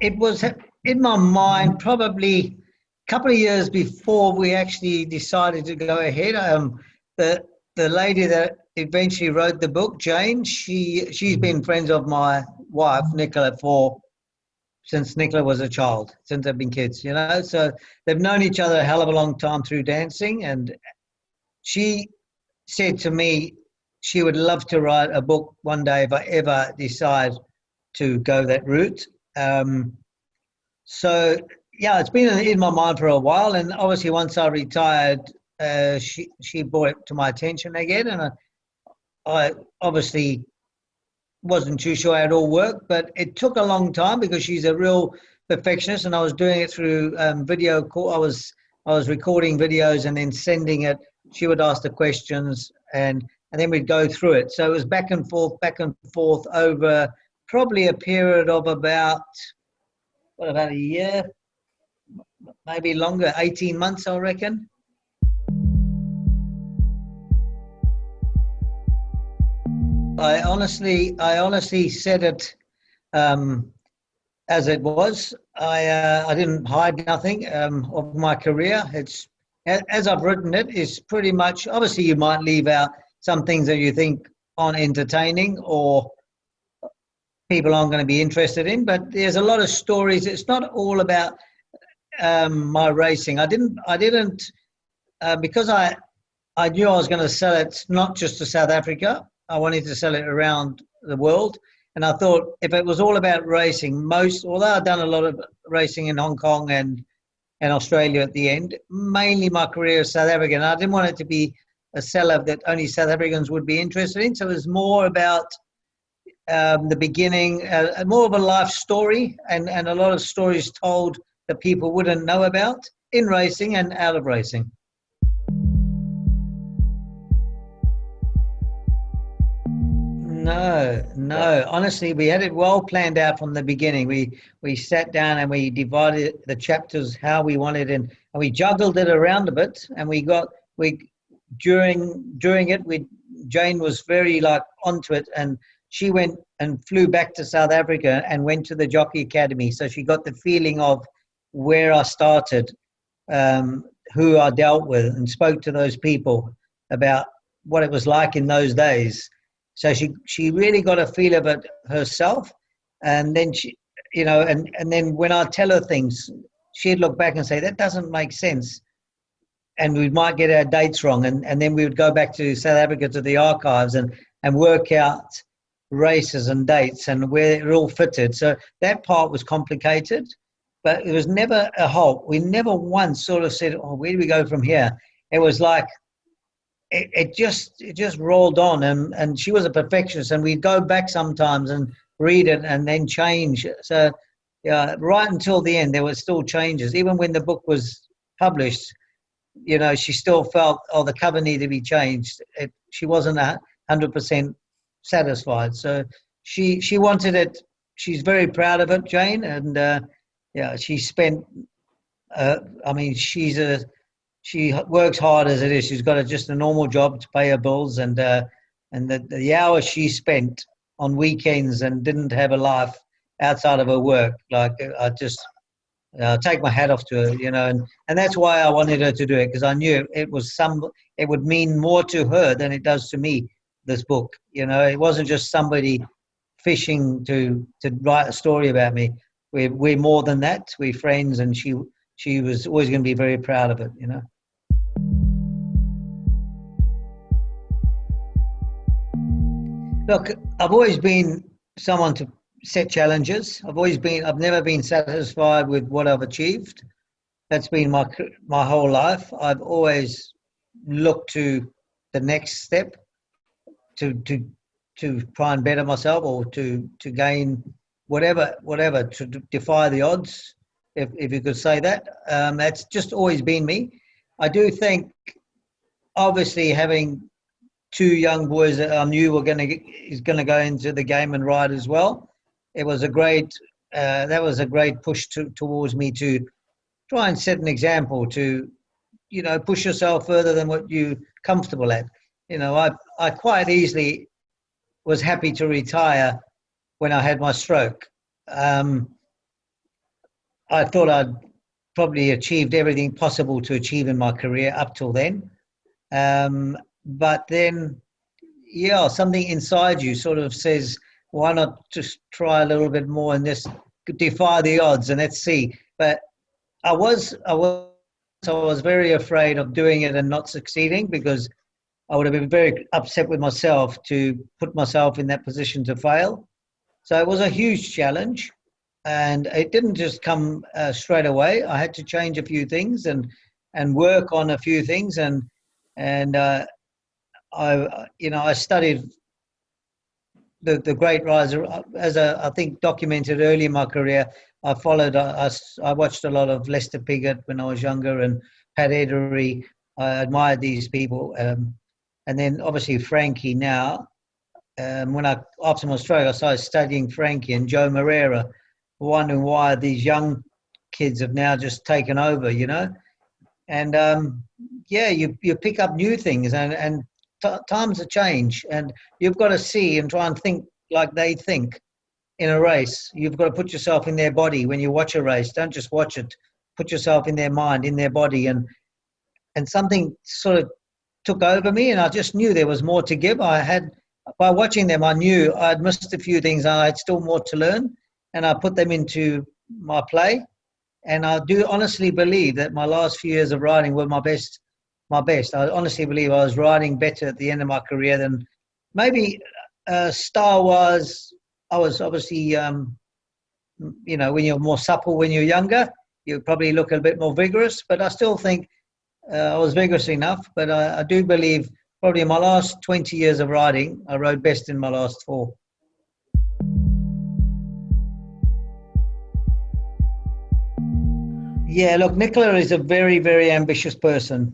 it was in my mind probably a couple of years before we actually decided to go ahead. The the lady that eventually wrote the book, Jane, she's been friends of my wife, Nicola, since Nicola was a child, since they've been kids, you know. So they've known each other a hell of a long time through dancing. And she said to me she would love to write a book one day if I ever decide to go that route. So yeah, it's been in my mind for a while, and obviously once I retired, she brought it to my attention again, and I obviously wasn't too sure how it all worked, but it took a long time because she's a real perfectionist, and I was doing it through video call. I was recording videos and then sending it. She would ask the questions, and then we'd go through it. So it was back and forth over probably a period of about a year, maybe longer, 18 months, I reckon. I honestly said it as it was. I didn't hide nothing of my career. It's as I've written it. Is pretty much, obviously you might leave out some things that you think aren't entertaining or people aren't going to be interested in. But there's a lot of stories. It's not all about my racing. I didn't because I knew I was going to sell it not just to South Africa. I wanted to sell it around the world. And I thought if it was all about racing, although I've done a lot of racing in Hong Kong and Australia at the end, mainly my career is South African. I didn't want it to be a seller that only South Africans would be interested in. So it was more about the beginning, more of a life story, and a lot of stories told that people wouldn't know about in racing and out of racing. No. Honestly, we had it well planned out from the beginning. We sat down and we divided the chapters how we wanted, and we juggled it around a bit. And during it, Jane was very onto it, and she went and flew back to South Africa and went to the Jockey Academy. So she got the feeling of where I started, who I dealt with, and spoke to those people about what it was like in those days. So she really got a feel of it herself, and then and then when I tell her things, she'd look back and say that doesn't make sense, and we might get our dates wrong, and then we would go back to South Africa to the archives and work out races and dates and where it all fitted. So that part was complicated, but it was never a halt. We never once sort of said, "Oh, where do we go from here?" It was like. It just rolled on, and she was a perfectionist, and we'd go back sometimes and read it and then change. So yeah, right until the end there were still changes. Even when the book was published, she still felt, the cover needed to be changed. She wasn't 100% satisfied. So she wanted it. She's very proud of it, Jane, and she spent she works hard as it is. She's got just a normal job to pay her bills, and the hours she spent on weekends and didn't have a life outside of her work. I just take my hat off to her, and that's why I wanted her to do it, because I knew it would mean more to her than it does to me. This book, it wasn't just somebody fishing to write a story about me. We're more than that. We're friends, and she was always going to be very proud of it, Look, I've always been someone to set challenges. I've never been satisfied with what I've achieved. That's been my whole life. I've always looked to the next step to try and better myself, or to gain whatever, to defy the odds. If you could say that, that's just always been me. I do think, obviously, having two young boys that I knew is going to go into the game and ride as well, it was a great push towards me to try and set an example, to push yourself further than what you're comfortable at. I quite easily was happy to retire when I had my stroke. I thought I'd probably achieved everything possible to achieve in my career up till then. But then, yeah, something inside you sort of says, why not just try a little bit more and just defy the odds and let's see. But I was very afraid of doing it and not succeeding, because I would have been very upset with myself to put myself in that position to fail. So it was a huge challenge, and it didn't just come straight away. I had to change a few things and work on a few things, and I studied the great riser as I think documented early in my career. I watched a lot of Lester Piggott when I was younger, and Pat Edery. I admired these people, and then obviously Frankie now. After my stroke, I started studying Frankie and Joe Moreira, wondering why these young kids have now just taken over, And you pick up new things, and times have changed, and you've got to see and try and think like they think in a race. You've got to put yourself in their body when you watch a race. Don't just watch it. Put yourself in their mind, in their body, and something sort of took over me, and I just knew there was more to give. By watching them, I knew I'd missed a few things, and I had still more to learn, and I put them into my play. And I do honestly believe that my last few years of riding were my best. I honestly believe I was riding better at the end of my career than maybe style-wise. I was obviously, when you're more supple when you're younger, you probably look a bit more vigorous, but I still think I was vigorous enough. But I do believe probably in my last 20 years of riding, I rode best in my last 4. Yeah, look, Nicola is a very, very ambitious person.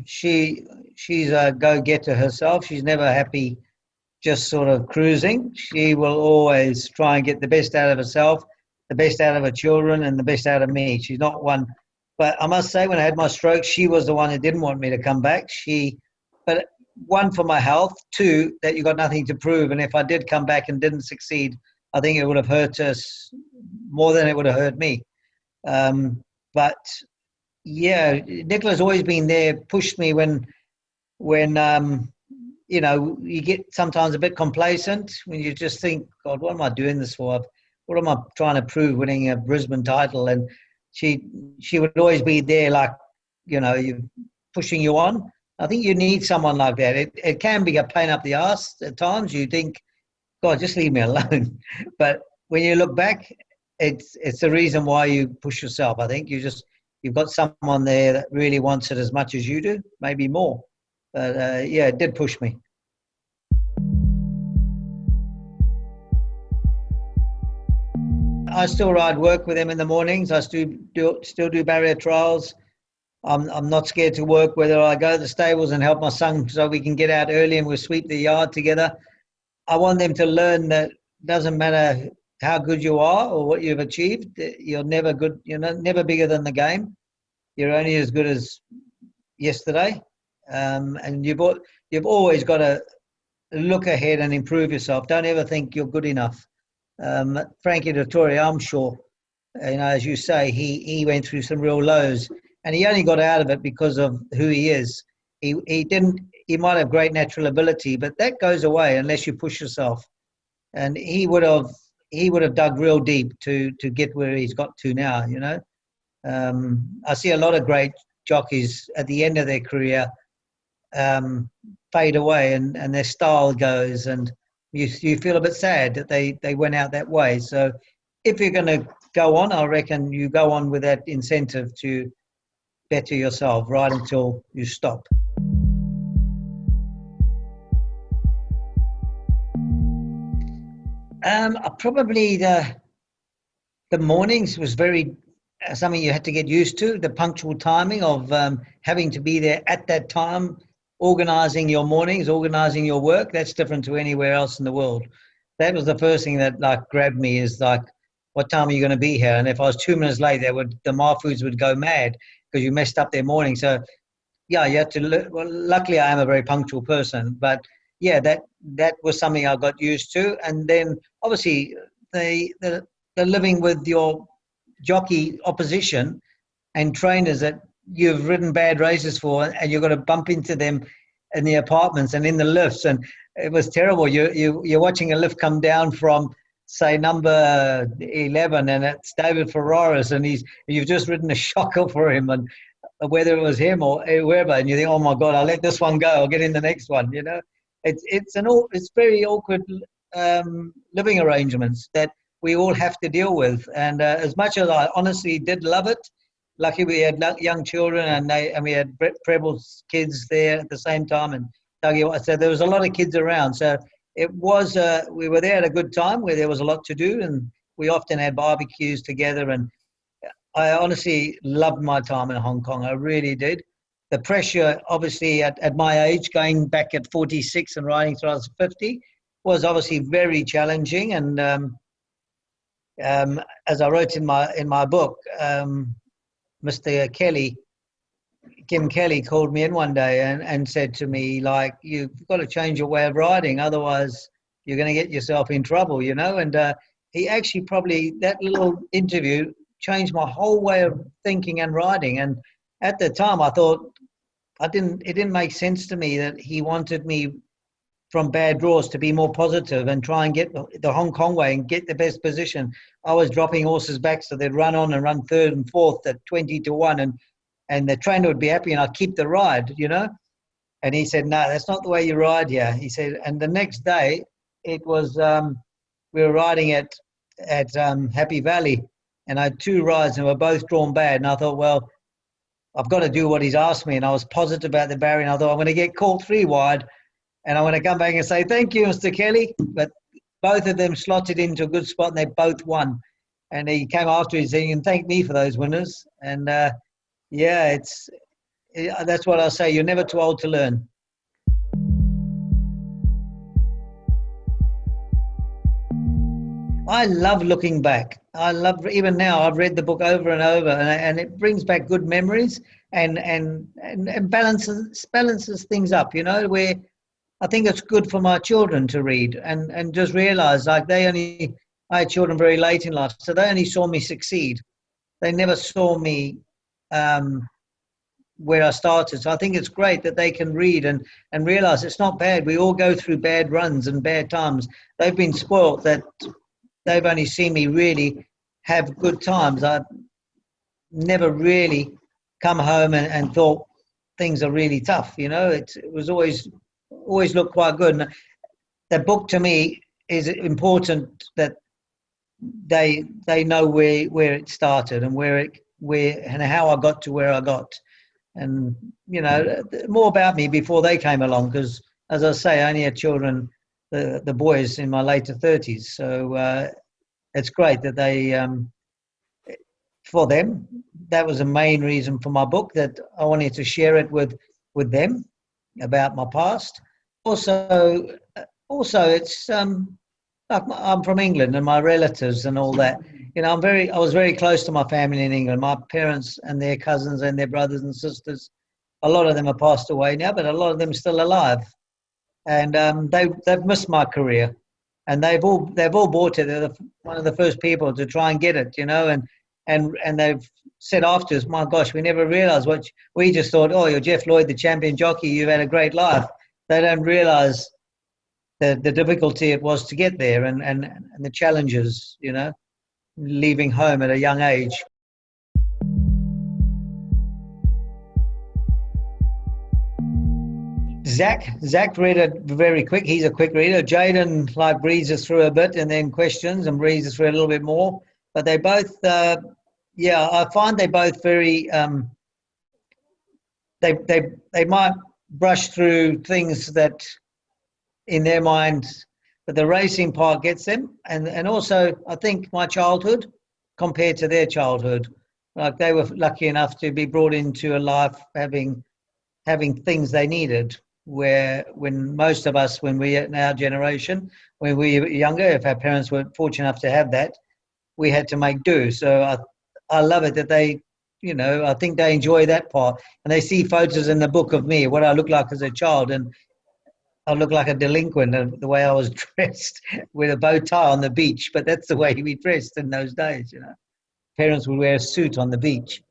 She's a go-getter herself. She's never happy just sort of cruising. She will always try and get the best out of herself, the best out of her children, and the best out of me. She's not one. But I must say, when I had my stroke, she was the one who didn't want me to come back. But one, for my health. Two, that you got nothing to prove. And if I did come back and didn't succeed, I think it would have hurt us more than it would have hurt me. But yeah, Nicola's always been there, pushed me when you get sometimes a bit complacent when you just think, God, what am I doing this for? What am I trying to prove, winning a Brisbane title? And she would always be there, like, you pushing you on. I think you need someone like that. It can be a pain up the arse at times. You think, God, just leave me alone. But when you look back, it's the reason why you push yourself. I think you've got someone there that really wants it as much as you do, maybe more. But it did push me. I still ride work with them in the mornings. I still do barrier trials. I'm not scared to work, whether I go to the stables and help my son so we can get out early and we'll sweep the yard together. I want them to learn that it doesn't matter how good you are or what you've achieved. You're never good. You're never bigger than the game. You're only as good as yesterday. And you've always got to look ahead and improve yourself. Don't ever think you're good enough. Frankie Dettori, I'm sure, as you say, he went through some real lows, and he only got out of it because of who he is. He might have great natural ability, but that goes away unless you push yourself. And he would have dug real deep to get where he's got to now. I see a lot of great jockeys at the end of their career fade away, and their style goes, and you feel a bit sad that they went out that way. So if you're going to go on, I reckon you go on with that incentive to better yourself right until you stop. Probably the mornings was very something you had to get used to, the punctual timing of having to be there at that time, organising your mornings, organising your work. That's different to anywhere else in the world. That was the first thing that grabbed me, is what time are you going to be here? And if I was 2 minutes late, the Marfoods would go mad because you messed up their morning. So yeah, you had to. Well, luckily I am a very punctual person, but yeah, that was something I got used to. And then obviously the living with your jockey opposition and trainers that you've ridden bad races for, and you're going to bump into them in the apartments and in the lifts, and it was terrible. You're watching a lift come down from, say, number 11, and it's David Ferraris, and you've just ridden a shocker for him, and whether it was him or whoever, and you think, oh my God, I'll let this one go, I'll get in the next one. It's very awkward living arrangements that we all have to deal with. And as much as I honestly did love it, lucky we had young children, and we had Preble's kids there at the same time, and Dougie, so there was a lot of kids around. So it was we were there at a good time where there was a lot to do, and we often had barbecues together. And I honestly loved my time in Hong Kong. I really did. The pressure, obviously, at my age, going back at 46 and riding till I was 50, was obviously very challenging. And as I wrote in my book, Mr. Kim Kelly called me in one day and said to me, like, you've got to change your way of riding, otherwise you're going to get yourself in trouble, And he actually probably, that little interview changed my whole way of thinking and riding. And at the time I thought, it didn't make sense to me that he wanted me from bad draws to be more positive and try and get the Hong Kong way and get the best position. I was dropping horses back so they'd run on and run third and fourth at 20-1, and the trainer would be happy and I'd keep the ride, And he said, no, that's not the way you ride here. He said, and the next day it was, we were riding at Happy Valley, and I had 2 rides and we were both drawn bad. And I thought, well, I've got to do what he's asked me. And I was positive about the barrier. And I thought, I'm going to get caught 3 wide. And I'm going to come back and say, thank you, Mr. Kelly. But both of them slotted into a good spot and they both won. And he came after me saying, and thank me for those winners. And that's what I'll say. You're never too old to learn. I love looking back. I love, even now, I've read the book over and over, and it brings back good memories and balances things up, where I think it's good for my children to read and just realize, like, I had children very late in life, so they only saw me succeed. They never saw me where I started. So I think it's great that they can read and realize it's not bad. We all go through bad runs and bad times. They've been spoiled that they've only seen me really have good times. I've never really come home and thought things are really tough. It was always looked quite good. And the book to me is important that they know where it started and where and how I got to where I got. And, more about me before they came along, because, as I say, I only had children, the boys, in my later 30s. So it's great that they, for them, that was the main reason for my book, that I wanted to share it with them about my past. Also, it's like I'm from England and my relatives and all that. I was very close to my family in England. My parents and their cousins and their brothers and sisters, a lot of them have passed away now, but a lot of them are still alive. And they've missed my career, and they've all bought it. They're one of the first people to try and get it, and they've said after us, my gosh, we never realised we just thought, oh, you're Jeff Lloyd, the champion jockey, you've had a great life. They don't realise the difficulty it was to get there and the challenges, leaving home at a young age. Zach read it very quick. He's a quick reader. Jaden breezes through a bit and then questions and breezes through a little bit more. But they both, I find they both very, they might brush through things that in their mind, but the racing part gets them. And also, I think my childhood compared to their childhood, like they were lucky enough to be brought into a life having things they needed. Where when most of us, when we in our generation, when we were younger, if our parents were fortunate enough to have that, we had to make do. So I love it that they, I think they enjoy that part, and they see photos in the book of me, what I look like as a child, and I look like a delinquent the way I was dressed with a bow tie on the beach, but that's the way we dressed in those days, parents would wear a suit on the beach.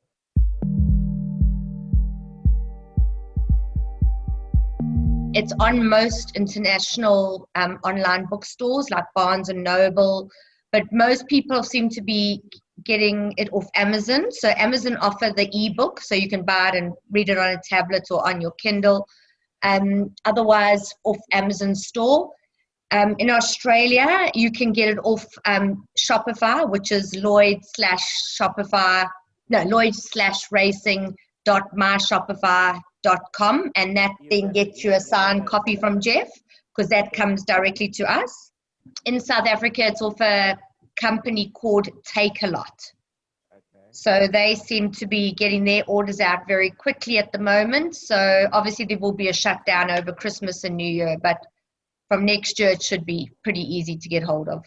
It's on most international online bookstores like Barnes and Noble, but most people seem to be getting it off Amazon. So Amazon offer the ebook, so you can buy it and read it on a tablet or on your Kindle. Otherwise, off Amazon store. In Australia, you can get it off Shopify, which is Lloyd/racing.myshopify.com, and that then gets you a signed copy from Jeff, because that comes directly to us. In South Africa, it's off a company called Take a Lot. So they seem to be getting their orders out very quickly at the moment. So obviously there will be a shutdown over Christmas and New Year, but from next year it should be pretty easy to get hold of.